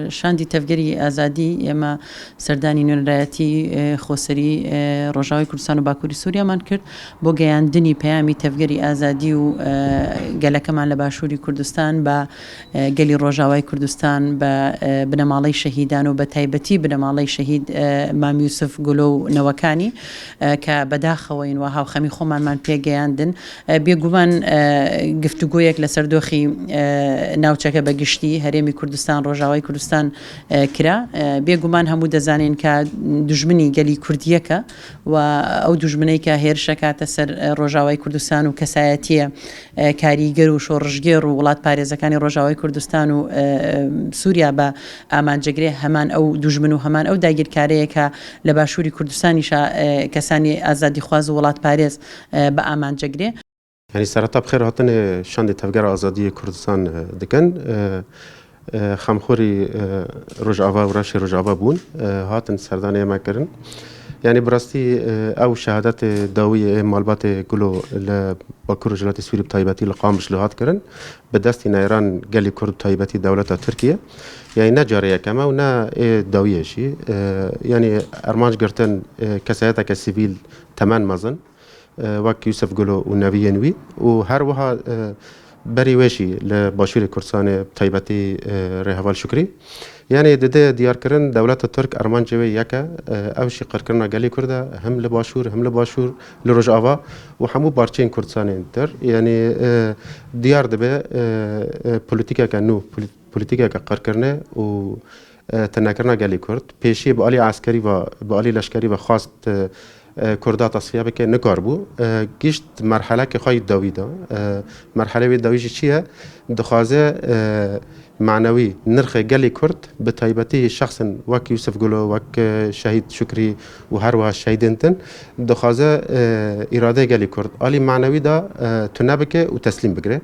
شاندی تەفگەری ئازادی ئێمە سەردانی نوێنەرایەتی خۆسەری ڕۆژاوای کوردستان و باکووری سووریامان کرد بۆ گەیاندنی پەیامی تەفگەری ئازادی و گەلەکەمان لە باشووری کوردستان بە گەلی ڕۆژاوای کوردستان بە بنەماڵەی شەهیدان و بە تایبەتی بنەماڵەی شەهید مام یوسف گولۆ و نەوەکانی کە بەداخەوەین و هاوخەمی خۆمانمان پێگەیاندن بێگومان گفتوگۆیەک لەسەر دۆخی ناوچەکە بەگشتی هەرێمی کوردستان ڕۆژاوای کوردستان کرا بێگومان هەموو دەزانین کە دوژمنی گەلی کوردیەکە و ئەو دوژمنەی کە هێرشە کاتە سەر ڕۆژاوای کوردستان و کەسایەتیە کاریگەر و شۆڕژگێڕ و وڵات پارێزەکانی ڕۆژاوای کوردستان و سووریا بە ئامانجەگرێ هەمان ئەو دوژمن و هەمان ئەو داگیرکارەیە کە لە باشووری کوردستانیشە کەسانی ئازادی خواز و وڵات پارێز بە ئامانجەگرێ. يعني سرطة بخير هاتن شان تفجر آزادی كردستان دكان خمخوري رجعوا ورش رجعوا بون هاتن سردانية ما كرن يعني براستي أو شهادات داوية مالبات كله لباكور جلات سوري بتايباتي لقامش لهات كرن بدستي نيران قالي كرد بتايباتي دولة تركيا يعني نجارية كما ونا داوية شيء يعني أرمانج قرتن كسياتة كسيفيل تمن مزن وەک یوسف گولۆ و نەڤێنوی و هەروەها بەری وێشی لە باشووری کوردستان تایبەتی ڕێهەواڵ شکری یعنی دەدێ دیارکردن دەوڵەتە تورک ئەرمانجەوەی یەکە ئەوشی قڕکردنا گەلی کوردە هەم لە باشوور هەم لە باشوور لە ڕۆژئاوا و هەموو بارچەین کوردستانێن تر یعنی دیار دەبێ پۆلیتیکێکە نو پۆلیتیکێکە قڕکردنێ و تەنەکردنا گەلی کورد پێشی بە ئالی عسکەری و بە ئالی لەشکەری و خواست كردا تصفية بك نكاربو جيشت مرحلة كخاي داويدا مرحلة داويجي چيا دخازة معنوي نرخ جالي كرد بتايبتي شخص وك يوسف قولو وك شهيد شكري وهروها الشهيدنتن دخازة إرادة جالي كرد آلي معنوي دا تنابك وتسليم بقرة